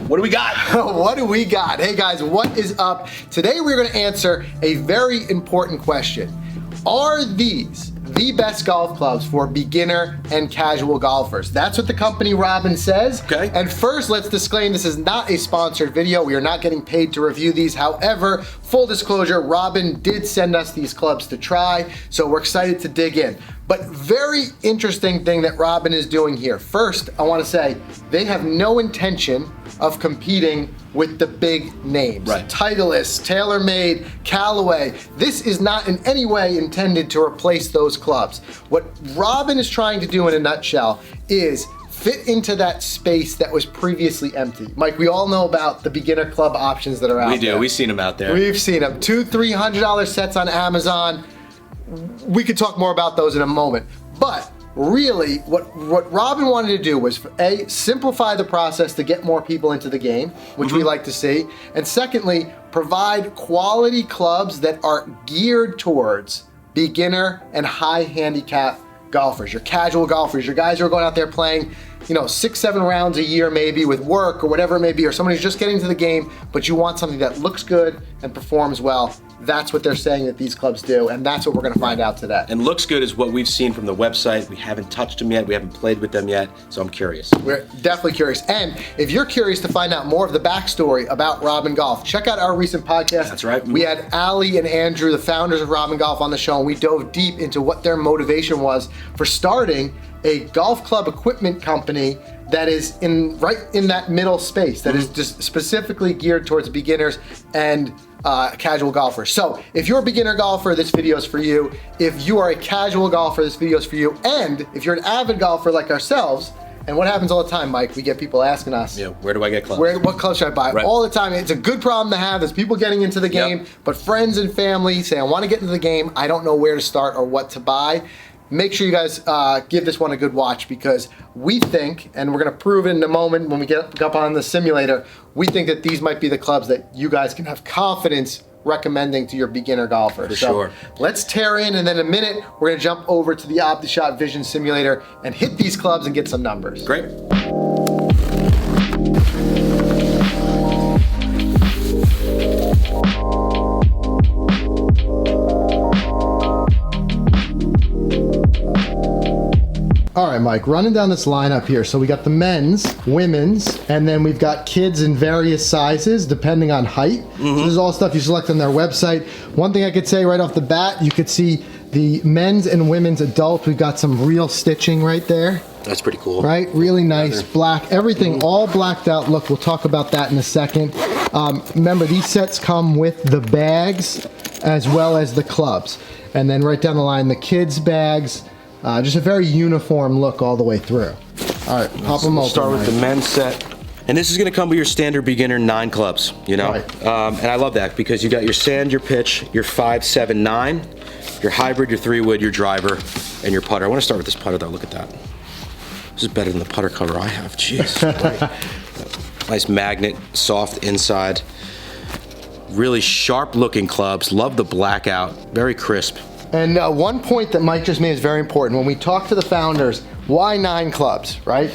What do we got? What do we got? Hey guys, what is up? Today we're going to answer a very important question. Are these the best golf clubs for beginner and casual golfers? That's what the company Robin says. Okay. And first, let's disclaim this is not a sponsored video. We are not getting paid to review these. However, full disclosure, Robin did send us these clubs to try, so we're excited to dig in. But very interesting thing that Robin is doing here. First, I want to say they have no intention of competing with the big names. Right. Titleist, TaylorMade, Callaway. This is not in any way intended to replace those clubs. What Robin is trying to do in a nutshell is fit into that space that was previously empty. Mike, we all know about the beginner club options that are out there. We do, we've seen them out there. We've seen them, $200-$300 sets on Amazon. We could talk more about those in a moment. But really, what Robin wanted to do was, A, simplify the process to get more people into the game, which we like to see, and secondly, provide quality clubs that are geared towards beginner and high handicap golfers, your casual golfers, your guys who are going out there playing, 6-7 rounds a year maybe with work or whatever it may be, or somebody who's just getting to the game, but you want something that looks good and performs well. That's what they're saying that these clubs do, and that's what we're gonna find out today. And looks good is what we've seen from the website. We haven't touched them yet, we haven't played with them yet, so I'm curious. We're definitely curious. And if you're curious to find out more of the backstory about Robin Golf, check out our recent podcast. That's right. We had Ali and Andrew, the founders of Robin Golf, on the show, and we dove deep into what their motivation was for starting a golf club equipment company that is right in that middle space, that is just specifically geared towards beginners and casual golfers. So if you're a beginner golfer, this video is for you. If you are a casual golfer, this video is for you. And if you're an avid golfer like ourselves, and what happens all the time, Mike, we get people asking us, where do I get clubs? What clubs should I buy? Right. All the time. It's a good problem to have. There's people getting into the game, but friends and family say, I want to get into the game. I don't know where to start or what to buy. Make sure you guys give this one a good watch, because we think, and we're going to prove it in a moment when we get up on the simulator, we think that these might be the clubs that you guys can have confidence recommending to your beginner golfer. For sure. Let's tear in, and then in a minute, we're going to jump over to the OptiShot Vision Simulator and hit these clubs and get some numbers. Great. All right, Mike, running down this lineup here. So we got the men's, women's, and then we've got kids in various sizes depending on height. So this is all stuff you select on their website. One thing I could say right off the bat, you could see the men's and women's adult. We've got some real stitching right there. That's pretty cool. Right, really nice, black, everything all blacked out. Look, we'll talk about that in a second. Remember, these sets come with the bags as well as the clubs. And then right down the line, the kids' bags. Just a very uniform look all the way through. All right, pop them open. Start with the men's set. And this is gonna come with your standard beginner 9 clubs, Right. And I love that, because you got your sand, your pitch, your 5, 7, 9, your hybrid, your 3-wood, your driver, and your putter. I wanna start with this putter though, look at that. This is better than the putter cover I have, jeez. Nice magnet, soft inside. Really sharp looking clubs, love the blackout, very crisp. And one point that Mike just made is very important. When we talk to the founders, why 9 clubs, right?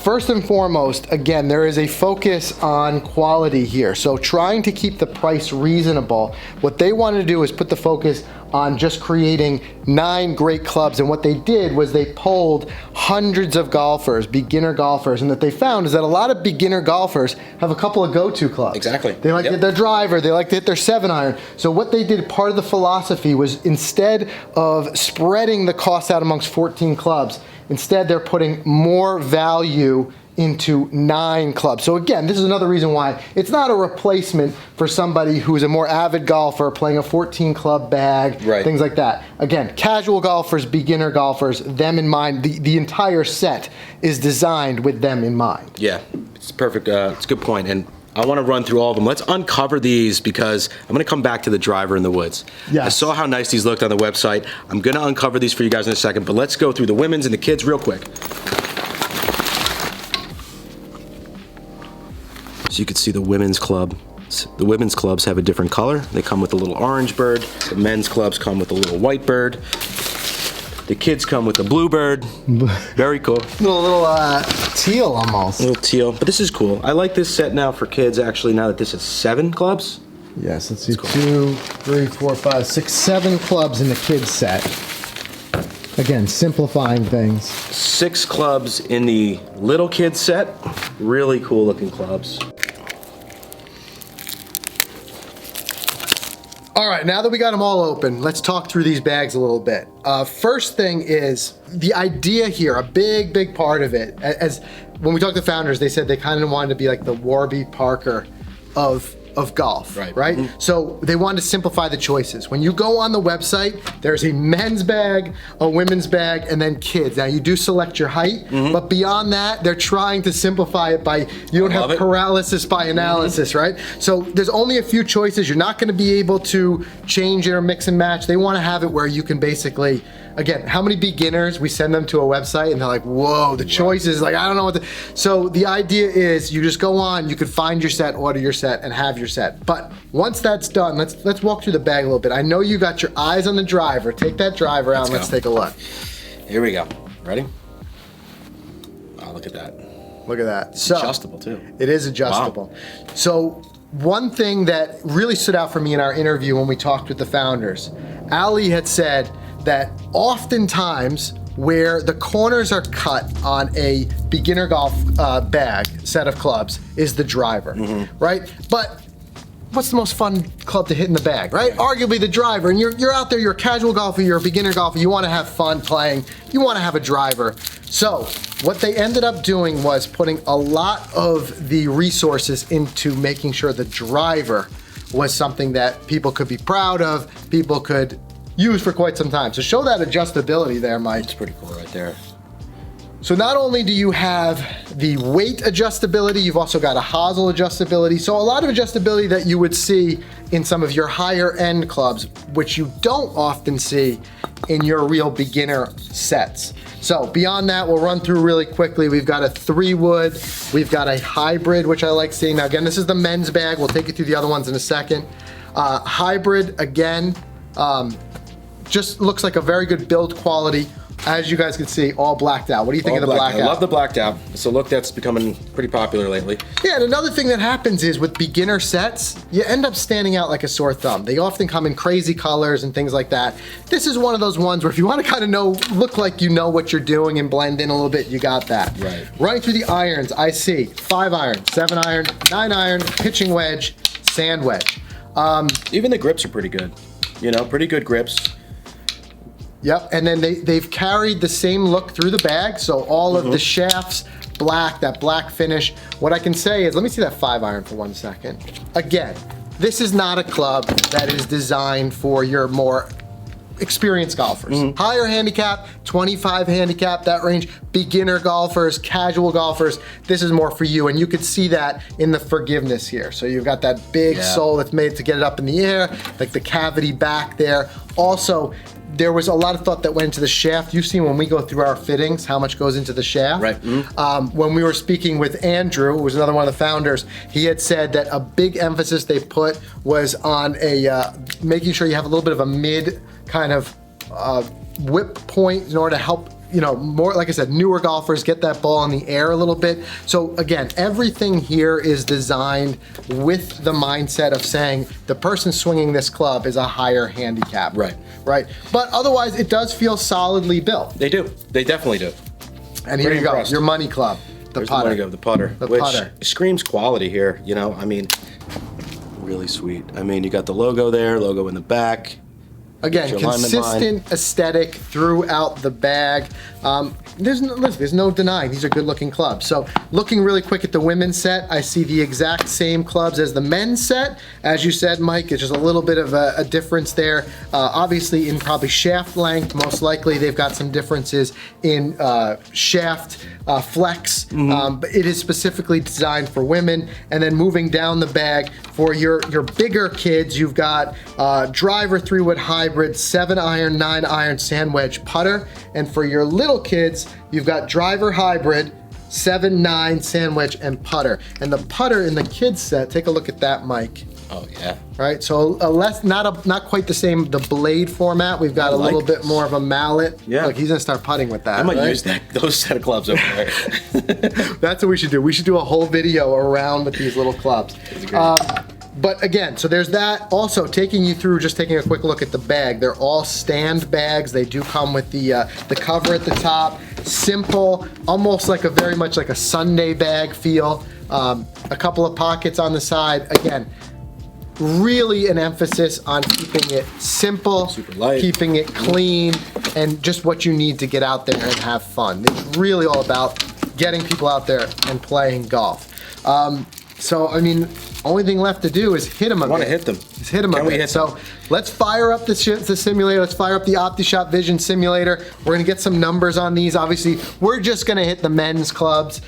First and foremost, again, there is a focus on quality here. So trying to keep the price reasonable, what they wanted to do is put the focus on just creating 9 great clubs. And what they did was they polled hundreds of golfers, beginner golfers, and what they found is that a lot of beginner golfers have a couple of go-to clubs. Exactly. They like to hit their driver, they like to hit their 7-iron. So what they did, part of the philosophy was, instead of spreading the cost out amongst 14 clubs, instead they're putting more value into 9 clubs. So again, this is another reason why it's not a replacement for somebody who's a more avid golfer playing a 14 club bag, things like that. Again, casual golfers, beginner golfers, them in mind. The entire set is designed with them in mind. Yeah, it's perfect. It's a good point. And I want to run through all of them. Let's uncover these, because I'm going to come back to the driver in the woods. Yes. I saw how nice these looked on the website. I'm going to uncover these for you guys in a second, but let's go through the women's and the kids real quick. So you can see the women's club. The women's clubs have a different color. They come with a little orange bird. The men's clubs come with a little white bird. The kids come with the bluebird. Very cool. Little teal almost. A little teal, but this is cool. I like this set now for kids, actually, now that this is 7 clubs. Yes, let's see. 2, 3, 4, 5, 6, 7 clubs in the kids set. Again, simplifying things. 6 clubs in the little kids set. Really cool looking clubs. All right, now that we got them all open, let's talk through these bags a little bit. First thing is the idea here, a big part of it. As when we talked to founders, they said they kind of wanted to be like the Warby Parker of golf, right? Mm-hmm. So they wanted to simplify the choices. When you go on the website, there's a men's bag, a women's bag, and then kids. Now you do select your height, but beyond that, they're trying to simplify it by, you don't have paralysis by analysis, right? So there's only a few choices. You're not gonna be able to change it or mix and match. They wanna have it where you can basically, again, how many beginners, we send them to a website and they're like, whoa, the choices, like, I don't know what to. So the idea is you just go on, you can find your set, order your set, and have your set. But once that's done, let's walk through the bag a little bit. I know you got your eyes on the driver. Take that driver out and let's take a look. Here we go. Ready? Oh, look at that. Look at that. So, adjustable too. It is adjustable. Wow. So one thing that really stood out for me in our interview when we talked with the founders, Ali had said that oftentimes where the corners are cut on a beginner golf bag set of clubs is the driver, right? But what's the most fun club to hit in the bag, right? Arguably the driver, and you're out there, you're a casual golfer, you're a beginner golfer, you wanna have fun playing, you wanna have a driver. So what they ended up doing was putting a lot of the resources into making sure the driver was something that people could be proud of, people could use for quite some time. So show that adjustability there, Mike. It's pretty cool right there. So not only do you have the weight adjustability, you've also got a hosel adjustability. So a lot of adjustability that you would see in some of your higher end clubs, which you don't often see in your real beginner sets. So beyond that, we'll run through really quickly. We've got a 3-wood, we've got a hybrid, which I like seeing. Now again, this is the men's bag. We'll take you through the other ones in a second. Hybrid, again, just looks like a very good build quality. As you guys can see, all blacked out. What do you think of the blacked out? I love the blacked out. It's a look that's becoming pretty popular lately. Yeah, and another thing that happens is with beginner sets, you end up standing out like a sore thumb. They often come in crazy colors and things like that. This is one of those ones where if you want to kind of look like you know what you're doing and blend in a little bit, you got that. Right. Running through the irons, I see 5 iron, 7 iron, 9 iron, pitching wedge, sand wedge. Even the grips are pretty good. You know, pretty good grips. Yep, and then they've carried the same look through the bag, so all of the shafts, black, that black finish. What I can say is, let me see that 5 iron for 1 second. Again, this is not a club that is designed for your more experienced golfers. Higher handicap, 25 handicap, that range. Beginner golfers, casual golfers, this is more for you. And you could see that in the forgiveness here. So you've got that big sole that's made to get it up in the air, like the cavity back there. Also, there was a lot of thought that went into the shaft. You've seen when we go through our fittings, how much goes into the shaft. Right. When we were speaking with Andrew, who was another one of the founders, he had said that a big emphasis they put was on making sure you have a little bit of a mid kind of whip point in order to help, you know, more, like I said, newer golfers get that ball in the air a little bit. So again, everything here is designed with the mindset of saying the person swinging this club is a higher handicap. Right. Right. But otherwise, it does feel solidly built. They do. They definitely do. And here you go, your money club, the There's putter. The money go, the putter. The which putter. Screams quality here, you know, I mean, really sweet. I mean, you got the logo there, logo in the back. Again, consistent aesthetic throughout the bag. There's no denying these are good looking clubs. So looking really quick at the women's set, I see the exact same clubs as the men's set. As you said, Mike, it's just a little bit of a difference there. Obviously in probably shaft length, most likely they've got some differences in shaft flex, but it is specifically designed for women. And then moving down the bag for your bigger kids, you've got driver 3-wood hybrid, 7 iron, 9 iron sand wedge putter. And for your little kids, you've got driver hybrid, 7, 9 sand wedge and putter. And the putter in the kids set, take a look at that, Mike. Oh yeah. Right, so a less, not quite the same, the blade format. We've got a little bit more of a mallet. Yeah. Look, he's gonna start putting with that. I might right? use those set of clubs over there. That's what we should do. We should do a whole video around with these little clubs. But again, so there's that. Also, taking you through, just taking a quick look at the bag. They're all stand bags. They do come with the cover at the top. Simple, almost like very much like a Sunday bag feel. A couple of pockets on the side. Again, really an emphasis on keeping it simple, super light, keeping it clean, and just what you need to get out there and have fun. It's really all about getting people out there and playing golf. So, I mean, only thing left to do is hit them a bit. I want to hit them. Just hit them a bit. So let's fire up the simulator. Let's fire up the OptiShop Vision Simulator. We're going to get some numbers on these. Obviously, we're just going to hit the men's clubs.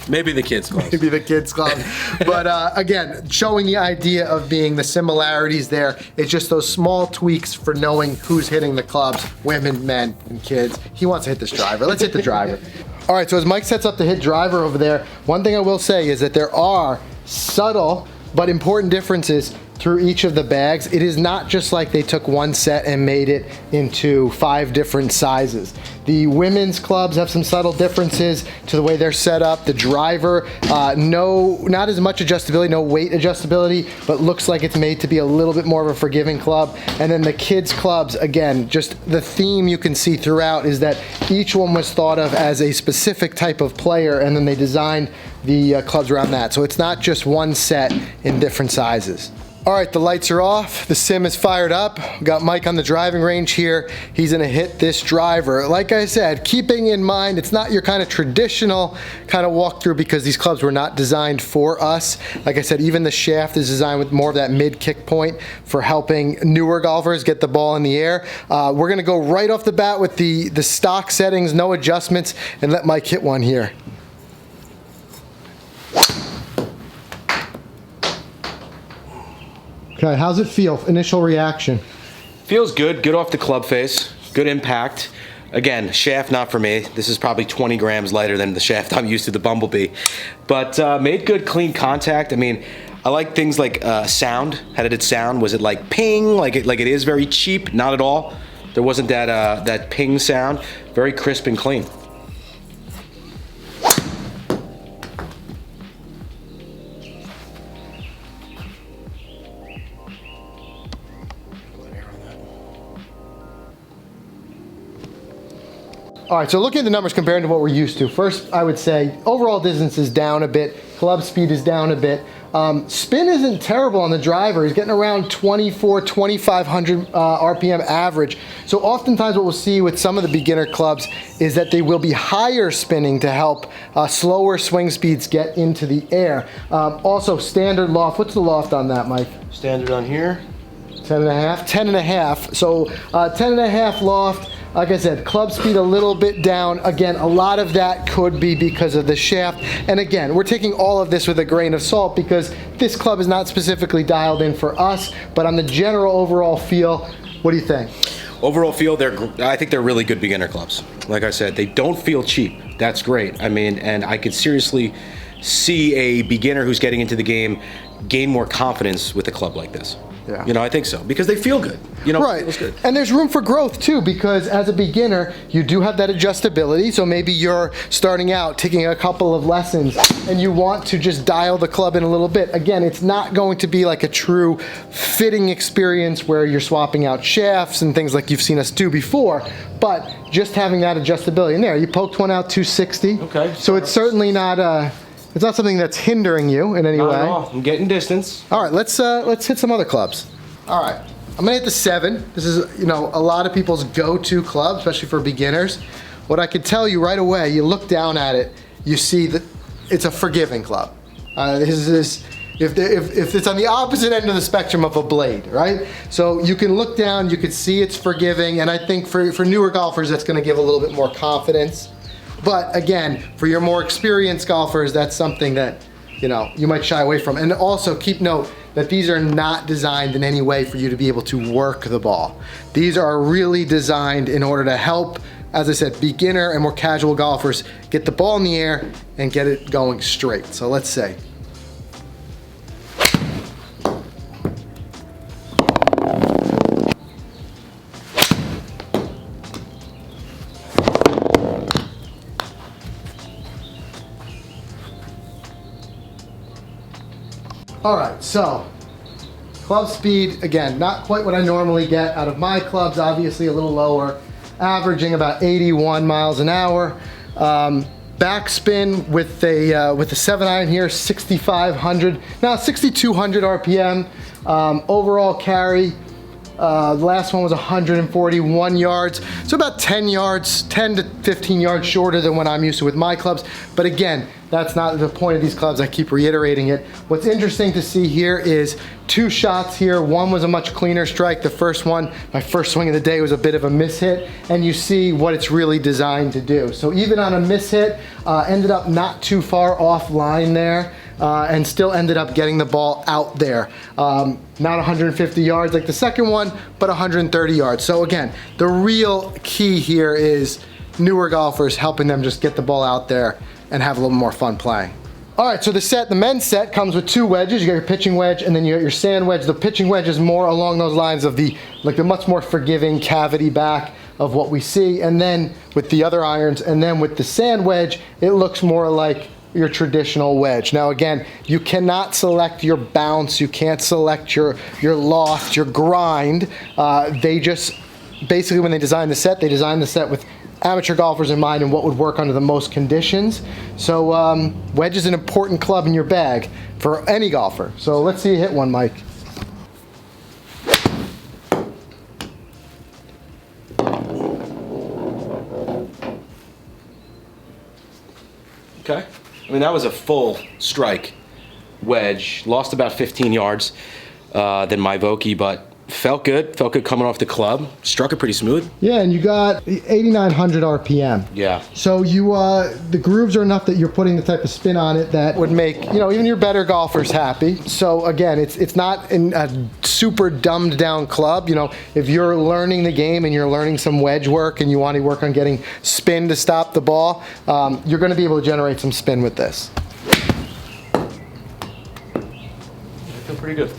Maybe the kids' clubs. Maybe the kids' club. But again, showing the idea of being the similarities there. It's just those small tweaks for knowing who's hitting the clubs, women, men, and kids. He wants to hit this driver. Let's hit the driver. All right, so as Mike sets up the hit driver over there, one thing I will say is that there are subtle but important differences through each of the bags. It is not just like they took one set and made it into 5 different sizes. The women's clubs have some subtle differences to the way they're set up. The driver, not as much adjustability, no weight adjustability, but looks like it's made to be a little bit more of a forgiving club. And then the kids' clubs, again, just the theme you can see throughout is that each one was thought of as a specific type of player, and then they designed the clubs around that. So it's not just one set in different sizes. All right, the lights are off. The sim is fired up. We've got Mike on the driving range here. He's gonna hit this driver. Like I said, keeping in mind, it's not your kind of traditional kind of walkthrough because these clubs were not designed for us. Like I said, even the shaft is designed with more of that mid kick point for helping newer golfers get the ball in the air. We're gonna go right off the bat with the stock settings, no adjustments, and let Mike hit one here. Okay, how's it feel? Initial reaction? Feels good. Good off the club face. Good impact. Again, shaft not for me. This is probably 20 grams lighter than the shaft I'm used to, the Bumblebee. But made good, clean contact. I mean, I like things like sound. How did it sound? Was it like ping? Like it is very cheap? Not at all. There wasn't that ping sound. Very crisp and clean. All right, so looking at the numbers compared to what we're used to, first I would say overall distance is down a bit, club speed is down a bit. Spin isn't terrible on the driver. He's getting around 2,500 RPM average. So oftentimes what we'll see with some of the beginner clubs is that they will be higher spinning to help slower swing speeds get into the air. Also standard loft, what's the loft on that, Mike? Standard on here. 10.5, 10.5. So 10.5 loft. Like I said, club speed a little bit down. Again, a lot of that could be because of the shaft. And again, we're taking all of this with a grain of salt because this club is not specifically dialed in for us, but on the general overall feel, what do you think? Overall feel, I think they're really good beginner clubs. Like I said, they don't feel cheap. That's great. I mean, and I could seriously see a beginner who's getting into the game gain more confidence with a club like this. Yeah. You know, I think so, because they feel good. You know, right. It feels good. And there's room for growth too, because as a beginner, you do have that adjustability. So maybe you're starting out, taking a couple of lessons, and you want to just dial the club in a little bit. Again, it's not going to be like a true fitting experience where you're swapping out shafts and things like you've seen us do before, but just having that adjustability in there. You poked one out 260. Okay. So it's certainly not it's not something that's hindering you in any way. Not at all. I'm getting distance. All right, let's hit some other clubs. All right, I'm gonna hit the 7. This is, you know, a lot of people's go-to club, especially for beginners. What I could tell you right away, you look down at it, you see that it's a forgiving club. If it's on the opposite end of the spectrum of a blade, right? So you can look down, you can see it's forgiving, and I think for newer golfers, that's gonna give a little bit more confidence. But again, for your more experienced golfers, that's something that, you know, you might shy away from. And also keep note that these are not designed in any way for you to be able to work the ball. These are really designed in order to help, as I said, beginner and more casual golfers get the ball in the air and get it going straight. So let's say. All right, so club speed, again, not quite what I normally get out of my clubs, obviously a little lower, averaging about 81 miles an hour. Backspin with a 7-iron here, 6,500, now 6,200 RPM. Overall carry, the last one was 141 yards, so about 10 yards, 10 to 15 yards shorter than what I'm used to with my clubs. But again, that's not the point of these clubs. I keep reiterating it. What's interesting to see here is 2 shots here. One was a much cleaner strike. The first one, my first swing of the day, was a bit of a miss hit, and you see what it's really designed to do. So even on a miss hit, ended up not too far offline there, and still ended up getting the ball out there. Not 150 yards like the second one, but 130 yards. So again, the real key here is newer golfers, helping them just get the ball out there and have a little more fun playing. All right, so the men's set comes with 2 wedges. You got your pitching wedge and then you got your sand wedge. The pitching wedge is more along those lines of the much more forgiving cavity back of what we see. And then with the other irons, and then with the sand wedge, it looks more like your traditional wedge. Now again, you cannot select your bounce, you can't select your loft, your grind. They just, basically when they designed the set, with amateur golfers in mind and what would work under the most conditions. So wedge is an important club in your bag for any golfer. So let's see you hit one, Mike. Okay. I mean, that was a full strike wedge. Lost about 15 yards than my Vokey, but felt good coming off the club. Struck it pretty smooth. Yeah, and you got 8,900 RPM. Yeah. So you, the grooves are enough that you're putting the type of spin on it that would make, even your better golfers happy. So again, it's not a super dumbed down club. If you're learning the game and you're learning some wedge work and you want to work on getting spin to stop the ball, you're going to be able to generate some spin with this. I feel pretty good.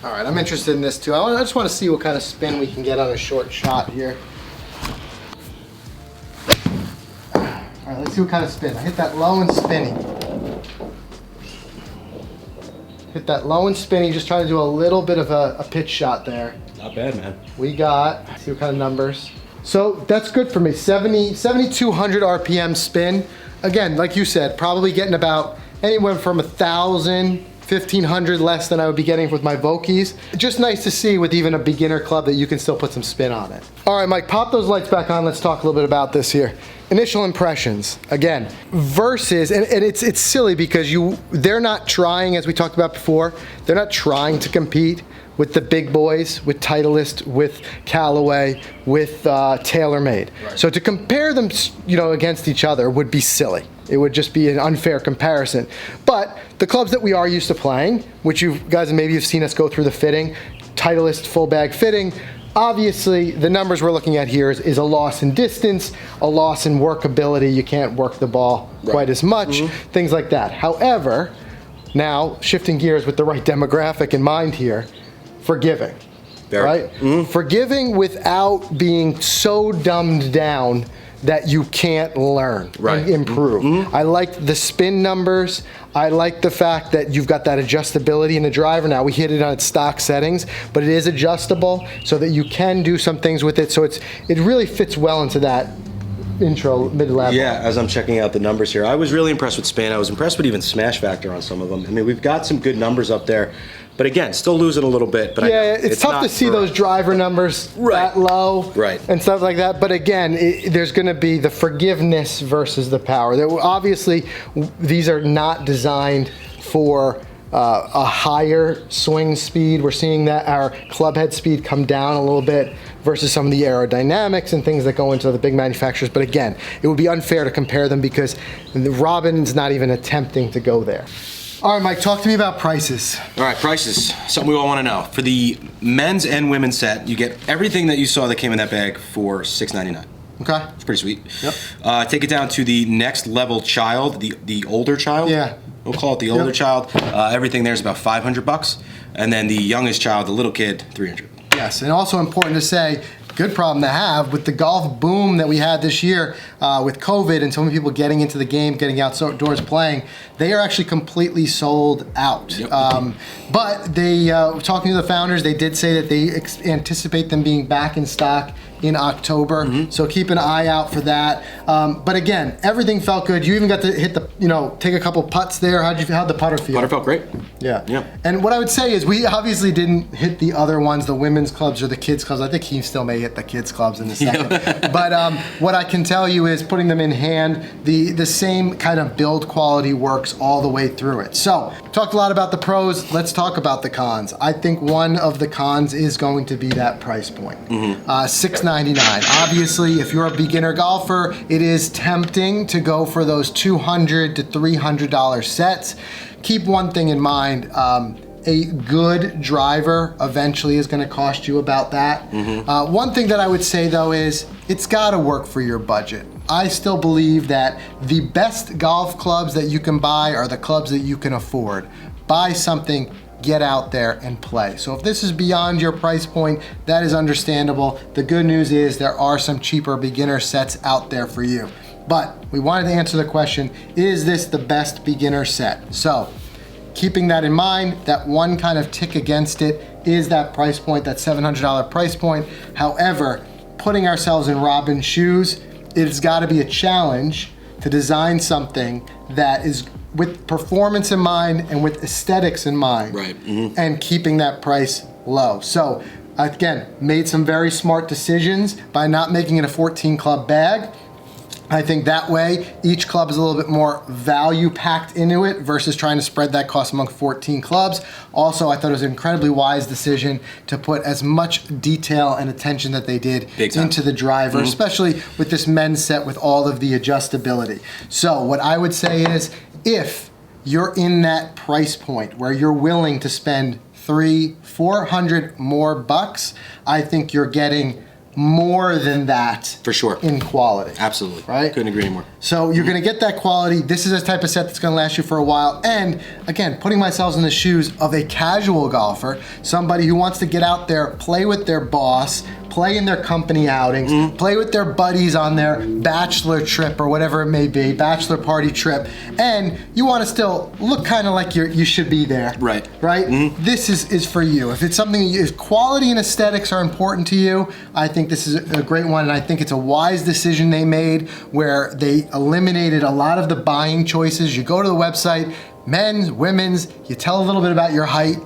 All right, I'm interested in this too. I just want to see what kind of spin we can get on a short shot here. All right, let's see what kind of spin. I hit that low and spinny. Hit that low and spinny, just trying to do a little bit of a pitch shot there. Not bad, man. We got, let's see what kind of numbers. So that's good for me, 7,200 RPM spin. Again, like you said, probably getting about anywhere from 1,000, 1,500 less than I would be getting with my Vokeys. Just nice to see with even a beginner club that you can still put some spin on it. All right, Mike, pop those lights back on. Let's talk a little bit about this here. Initial impressions, again, versus, and it's silly because they're not trying, as we talked about before, they're not trying to compete with the big boys, with Titleist, with Callaway, with TaylorMade. Right. So to compare them, against each other would be silly. It would just be an unfair comparison. But the clubs that we are used to playing, which you guys maybe you've seen us go through the fitting, Titleist full bag fitting, obviously the numbers we're looking at here is a loss in distance, a loss in workability. You can't work the ball quite as much, things like that. However, now shifting gears with the right demographic in mind here, forgiving, right? Forgiving without being so dumbed down that you can't learn and improve. I like the spin numbers. I like the fact that you've got that adjustability in the driver. Now we hit it on its stock settings, but it is adjustable so that you can do some things with it. So it really fits well into that intro mid-level. Yeah, as I'm checking out the numbers here, I was really impressed with spin. I was impressed with even smash factor on some of them. I mean, we've got some good numbers up there, but again, still losing a little bit. But yeah, it's tough to see those driver numbers that low and stuff like that. But again, there's going to be the forgiveness versus the power. Obviously, these are not designed for a higher swing speed. We're seeing that our club head speed come down a little bit versus some of the aerodynamics and things that go into the big manufacturers. But again, it would be unfair to compare them because Robin's not even attempting to go there. All right, Mike, talk to me about prices. All right, prices, something we all want to know. For the men's and women's set, you get everything that you saw that came in that bag for $6.99. Okay. It's pretty sweet. Yep. Take it down to the next level child, the older child. Yeah. We'll call it the older child. Everything there is about $500, and then the youngest child, the little kid, $300. Yes, and also important to say, good problem to have with the golf boom that we had this year with COVID and so many people getting into the game, getting outdoors playing. They are actually completely sold out. Yep. But they, talking to the founders, they did say that they anticipate them being back in stock in October. So keep an eye out for that. But again, everything felt good. You even got to hit the, take a couple putts there. How'd the putter feel? Putter felt great. Yeah. Yeah. And what I would say is we obviously didn't hit the other ones, the women's clubs or the kids clubs. I think he still may hit the kids clubs in a second. But what I can tell you is putting them in hand, the same kind of build quality works all the way through it. So talked a lot about the pros. Let's talk about the cons. I think one of the cons is going to be that price point. $699. Obviously, if you're a beginner golfer, it is tempting to go for those $200 to $300 sets. Keep one thing in mind. A good driver eventually is going to cost you about that. One thing that I would say though is it's got to work for your budget. I still believe that the best golf clubs that you can buy are the clubs that you can afford. Buy something, get out there and play. So if this is beyond your price point, that is understandable. The good news is there are some cheaper beginner sets out there for you. But we wanted to answer the question, is this the best beginner set? So keeping that in mind, that one kind of tick against it is that price point, that $700 price point. However, putting ourselves in Robin's shoes, it's got to be a challenge to design something that is with performance in mind and with aesthetics in mind, right. And keeping that price low. So again, made some very smart decisions by not making it a 14 club bag. I think that way each club is a little bit more value packed into it versus trying to spread that cost among 14 clubs. Also, I thought it was an incredibly wise decision to put as much detail and attention that they did into the driver, especially with this men's set with all of the adjustability. So what I would say is, if you're in that price point where you're willing to spend $300-400 more bucks, I think you're getting more than that for sure in quality. Absolutely. Right? Couldn't agree anymore. So you're gonna get that quality. This is a type of set that's gonna last you for a while. And again, putting myself in the shoes of a casual golfer, somebody who wants to get out there, play with their boss, play in their company outings, play with their buddies on their bachelor trip or whatever it may be, bachelor party trip, and you want to still look kind of like you should be there. Right. Right? This is for you. If it's something, if quality and aesthetics are important to you, I think this is a great one, and I think it's a wise decision they made where they eliminated a lot of the buying choices. You go to the website, men's, women's, you tell a little bit about your height,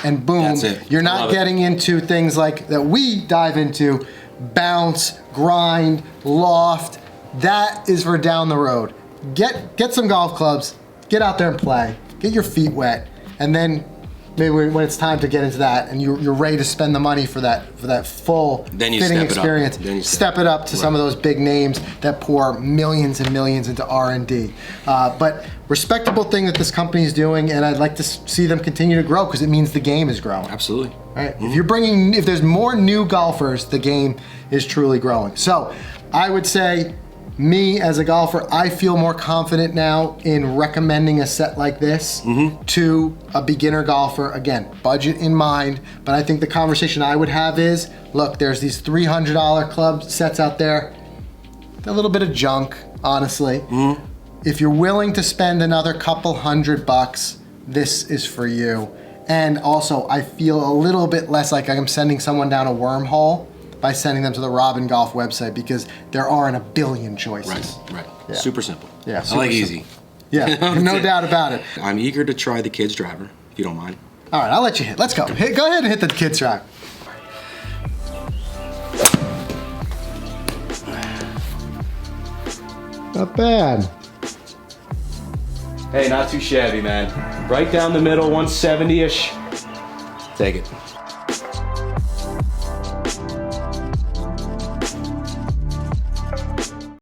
and boom, that's it. You're not getting into things like that we dive into, bounce, grind, loft. That is for down the road. Get some golf clubs, get out there and play, get your feet wet, and then maybe when it's time to get into that and you're ready to spend the money for that full fitting experience, step it up to some of those big names that pour millions and millions into R&D. But respectable thing that this company is doing, and I'd like to see them continue to grow because it means the game is growing. Absolutely. Right? If there's more new golfers, the game is truly growing. So I would say, me as a golfer, I feel more confident now in recommending a set like this to a beginner golfer. Again, budget in mind, but I think the conversation I would have is, look, there's these $300 club sets out there. They're a little bit of junk, honestly. If you're willing to spend another couple $100, this is for you. And also, I feel a little bit less like I'm sending someone down a wormhole by sending them to the Robin Golf website because there aren't a billion choices. Right. Yeah. Super simple. Yeah, I like easy. Yeah, no doubt about it. I'm eager to try the kids driver, if you don't mind. All right, I'll let you hit. Let's go. Go ahead and hit the kids track. Not bad. Hey, not too shabby, man. Right down the middle, 170-ish. Take it.